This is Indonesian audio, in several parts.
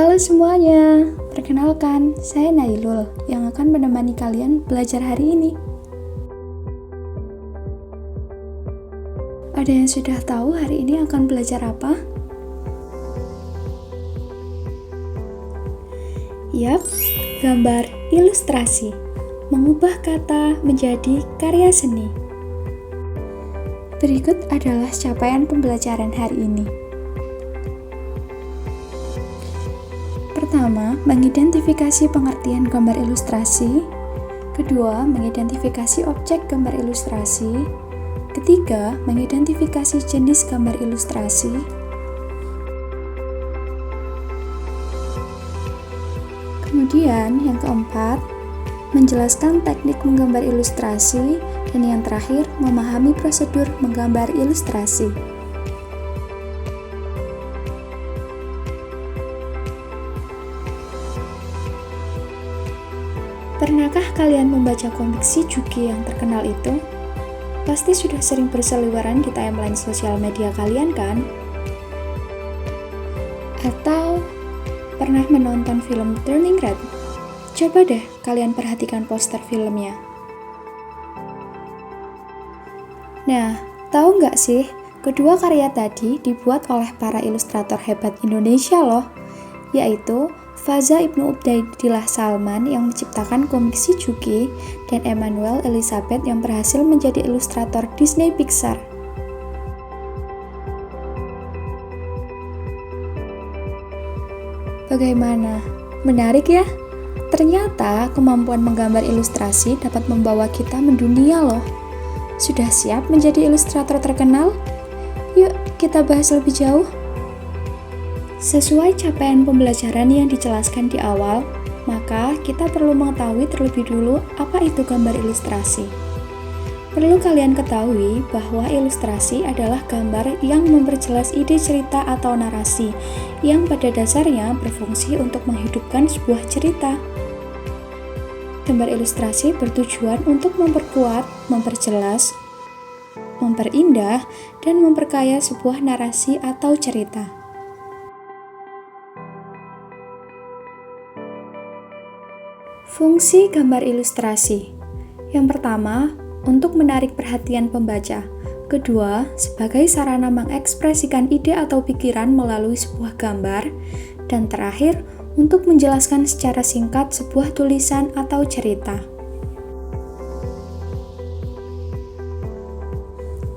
Halo semuanya, perkenalkan, saya Nailul yang akan menemani kalian belajar hari ini. Ada yang sudah tahu hari ini akan belajar apa? Yap, gambar ilustrasi, mengubah kata menjadi karya seni. Berikut adalah capaian pembelajaran hari ini. Pertama, mengidentifikasi pengertian gambar ilustrasi. Kedua, mengidentifikasi objek gambar ilustrasi. Ketiga, mengidentifikasi jenis gambar ilustrasi. Kemudian, yang keempat, menjelaskan teknik menggambar ilustrasi. Dan yang terakhir, memahami prosedur menggambar ilustrasi. Pernahkah kalian membaca komik Shijuki yang terkenal itu? Pasti sudah sering berseliweran di timeline sosial media kalian kan? Atau pernah menonton film Turning Red? Coba deh kalian perhatikan poster filmnya. Nah, tahu nggak sih, kedua karya tadi dibuat oleh para ilustrator hebat Indonesia loh, yaitu Faza Ibnu Ubaidillah Salman yang menciptakan komik Shijuki dan Emmanuel Elizabeth yang berhasil menjadi ilustrator Disney Pixar. Bagaimana? Menarik ya? Ternyata kemampuan menggambar ilustrasi dapat membawa kita mendunia loh. Sudah siap menjadi ilustrator terkenal? Yuk kita bahas lebih jauh. Sesuai capaian pembelajaran yang dijelaskan di awal, maka kita perlu mengetahui terlebih dulu apa itu gambar ilustrasi. Perlu kalian ketahui bahwa ilustrasi adalah gambar yang memperjelas ide cerita atau narasi, yang pada dasarnya berfungsi untuk menghidupkan sebuah cerita. Gambar ilustrasi bertujuan untuk memperkuat, memperjelas, memperindah, dan memperkaya sebuah narasi atau cerita. Fungsi gambar ilustrasi. Yang pertama, untuk menarik perhatian pembaca. Kedua, sebagai sarana mengekspresikan ide atau pikiran melalui sebuah gambar. Dan terakhir, untuk menjelaskan secara singkat sebuah tulisan atau cerita.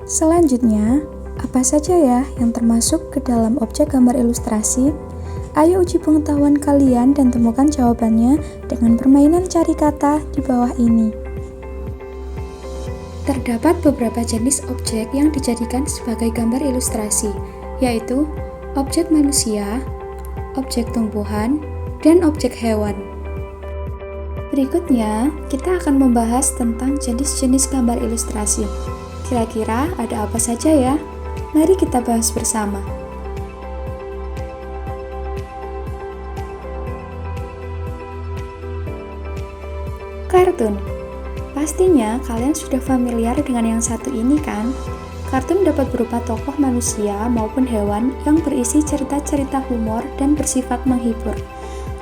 Selanjutnya, apa saja ya yang termasuk ke dalam objek gambar ilustrasi? Ayo uji pengetahuan kalian dan temukan jawabannya dengan permainan cari kata di bawah ini. Terdapat beberapa jenis objek yang dijadikan sebagai gambar ilustrasi, yaitu objek manusia, objek tumbuhan, dan objek hewan. Berikutnya, kita akan membahas tentang jenis-jenis gambar ilustrasi. Kira-kira ada apa saja ya? Mari kita bahas bersama. Kartun. Pastinya kalian sudah familiar dengan yang satu ini kan? Kartun dapat berupa tokoh manusia maupun hewan yang berisi cerita-cerita humor dan bersifat menghibur.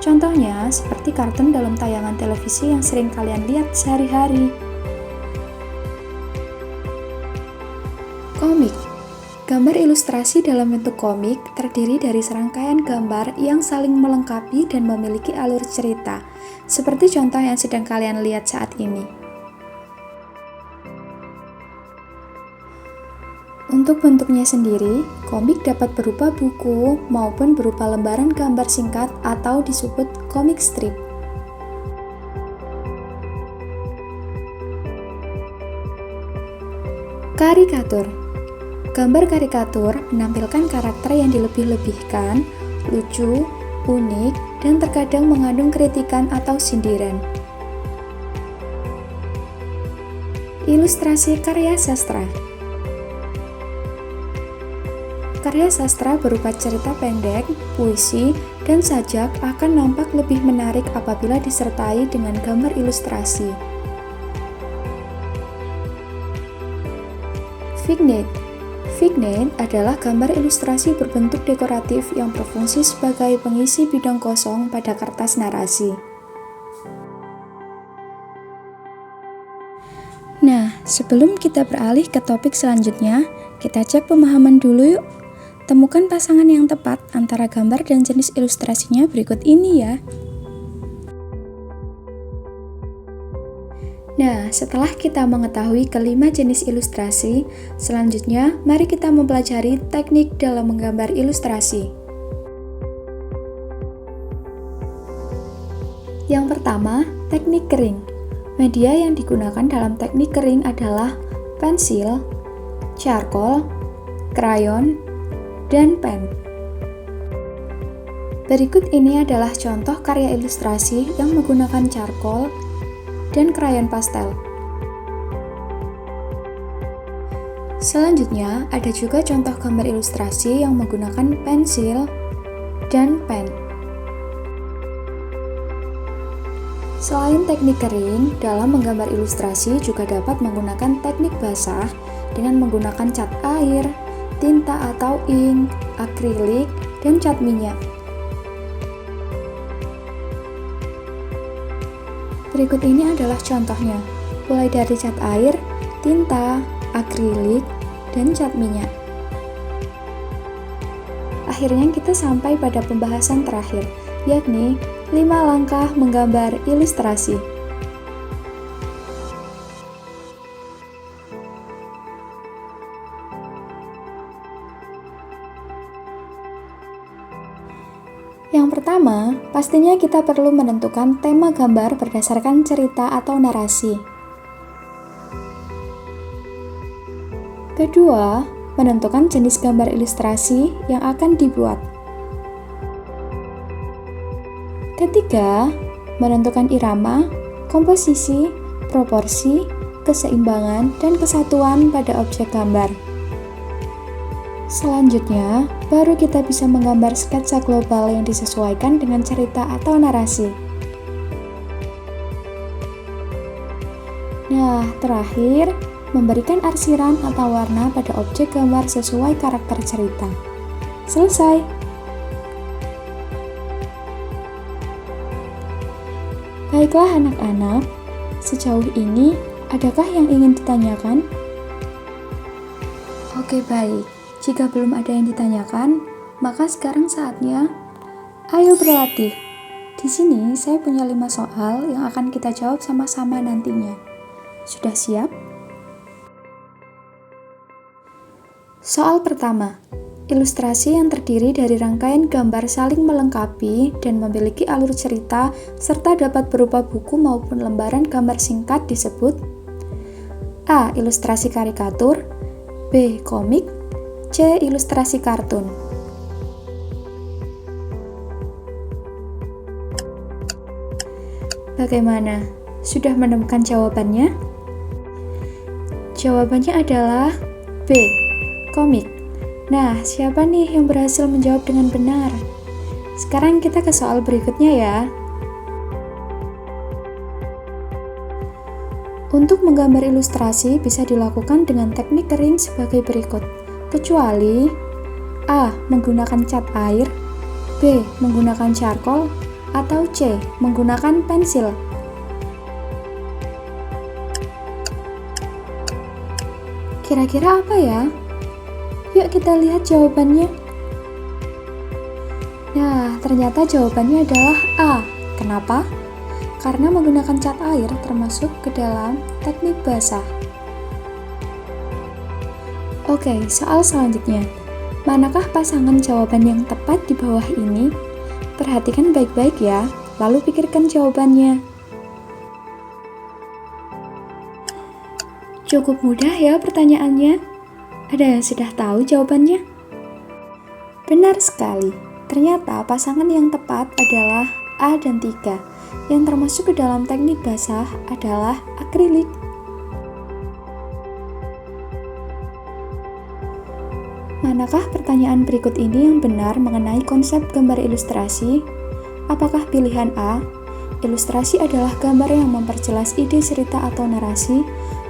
Contohnya seperti kartun dalam tayangan televisi yang sering kalian lihat sehari-hari. Komik. Gambar ilustrasi dalam bentuk komik terdiri dari serangkaian gambar yang saling melengkapi dan memiliki alur cerita, seperti contoh yang sedang kalian lihat saat ini. Untuk bentuknya sendiri, komik dapat berupa buku maupun berupa lembaran gambar singkat atau disebut comic strip. Karikatur. Gambar karikatur menampilkan karakter yang dilebih-lebihkan, lucu, unik, dan terkadang mengandung kritikan atau sindiran. Ilustrasi karya sastra. Karya sastra berupa cerita pendek, puisi, dan sajak akan nampak lebih menarik apabila disertai dengan gambar ilustrasi. Vignette. Vignette adalah gambar ilustrasi berbentuk dekoratif yang berfungsi sebagai pengisi bidang kosong pada kertas narasi. Nah, sebelum kita beralih ke topik selanjutnya, kita cek pemahaman dulu yuk. Temukan pasangan yang tepat antara gambar dan jenis ilustrasinya berikut ini ya. Nah, setelah kita mengetahui kelima jenis ilustrasi, selanjutnya mari kita mempelajari teknik dalam menggambar ilustrasi. Yang pertama, teknik kering. Media yang digunakan dalam teknik kering adalah pensil, charcoal, krayon, dan pen. Berikut ini adalah contoh karya ilustrasi yang menggunakan charcoal dan krayon pastel. Selanjutnya, ada juga contoh gambar ilustrasi yang menggunakan pensil dan pen. Selain teknik kering, dalam menggambar ilustrasi juga dapat menggunakan teknik basah dengan menggunakan cat air, tinta atau ink, akrilik, dan cat minyak. Berikut ini adalah contohnya, mulai dari cat air, tinta, akrilik, dan cat minyak. Akhirnya kita sampai pada pembahasan terakhir, yakni 5 langkah menggambar ilustrasi. Yang pertama, pastinya kita perlu menentukan tema gambar berdasarkan cerita atau narasi. Kedua, menentukan jenis gambar ilustrasi yang akan dibuat. Ketiga, menentukan irama, komposisi, proporsi, keseimbangan, dan kesatuan pada objek gambar. Selanjutnya, baru kita bisa menggambar sketsa global yang disesuaikan dengan cerita atau narasi. Nah, terakhir, memberikan arsiran atau warna pada objek gambar sesuai karakter cerita. Selesai! Baiklah anak-anak, sejauh ini, adakah yang ingin ditanyakan? Oke, baik. Jika belum ada yang ditanyakan, maka sekarang saatnya ayo berlatih. Di sini saya punya 5 soal yang akan kita jawab sama-sama nantinya. Sudah siap? Soal pertama. Ilustrasi yang terdiri dari rangkaian gambar saling melengkapi dan memiliki alur cerita serta dapat berupa buku maupun lembaran gambar singkat disebut A. Ilustrasi karikatur, B. Komik, C. Ilustrasi kartun. Bagaimana? Sudah menemukan jawabannya? Jawabannya adalah B. Komik. Nah, siapa nih yang berhasil menjawab dengan benar? Sekarang kita ke soal berikutnya ya. Untuk menggambar ilustrasi bisa dilakukan dengan teknik kering sebagai berikut. Kecuali A. Menggunakan cat air, B. Menggunakan charcoal, atau C. Menggunakan pensil. Kira-kira apa ya? Yuk kita lihat jawabannya. Nah, ternyata jawabannya adalah A. Kenapa? Karena menggunakan cat air termasuk ke dalam teknik basah. Oke, soal selanjutnya. Manakah pasangan jawaban yang tepat di bawah ini? Perhatikan baik-baik ya, lalu pikirkan jawabannya. Cukup mudah ya pertanyaannya. Ada yang sudah tahu jawabannya? Benar sekali. Ternyata pasangan yang tepat adalah A dan 3. Yang termasuk ke dalam teknik basah adalah akrilik. Manakah pertanyaan berikut ini yang benar mengenai konsep gambar ilustrasi? Apakah pilihan A, ilustrasi adalah gambar yang memperjelas ide cerita atau narasi,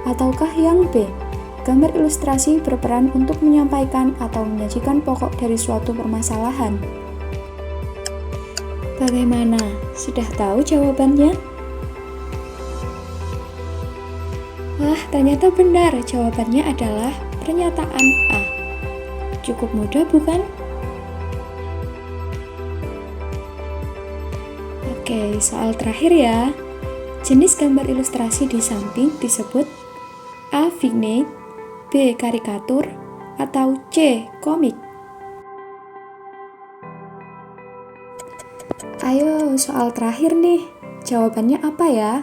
ataukah yang B, gambar ilustrasi berperan untuk menyampaikan atau menyajikan pokok dari suatu permasalahan. Bagaimana? Sudah tahu jawabannya? Wah, ternyata benar. Jawabannya adalah pernyataan A. Cukup mudah, bukan? Oke, soal terakhir ya. Jenis gambar ilustrasi di samping disebut A. Vignette, B. Karikatur, atau C. Komik. Ayo, soal terakhir nih. Jawabannya apa ya?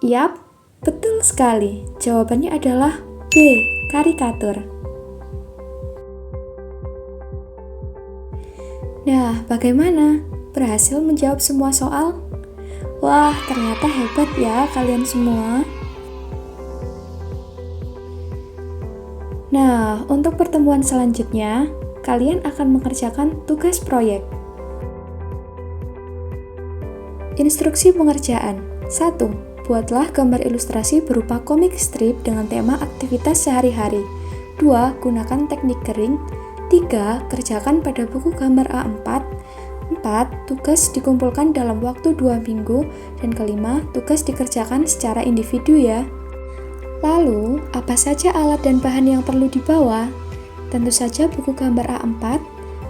Yap, betul sekali. Jawabannya adalah B. Karikatur. Nah, bagaimana? Berhasil menjawab semua soal? Wah, ternyata hebat ya kalian semua. Nah, untuk pertemuan selanjutnya, kalian akan mengerjakan tugas proyek. Instruksi pengerjaan. 1. Buatlah gambar ilustrasi berupa komik strip dengan tema aktivitas sehari-hari. 2. Gunakan teknik kering. 3. Kerjakan pada buku gambar A4. 4. Tugas dikumpulkan dalam waktu 2 minggu. Dan kelima, tugas dikerjakan secara individu ya. Lalu, apa saja alat dan bahan yang perlu dibawa? Tentu saja buku gambar A4,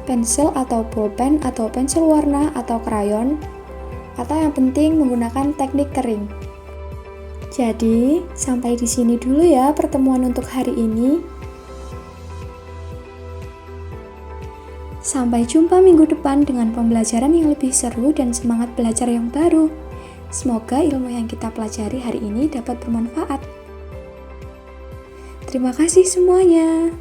pensil atau pulpen atau pensil warna atau krayon, atau yang penting menggunakan teknik kering. Jadi, sampai di sini dulu ya pertemuan untuk hari ini. Sampai jumpa minggu depan dengan pembelajaran yang lebih seru dan semangat belajar yang baru. Semoga ilmu yang kita pelajari hari ini dapat bermanfaat. Terima kasih semuanya.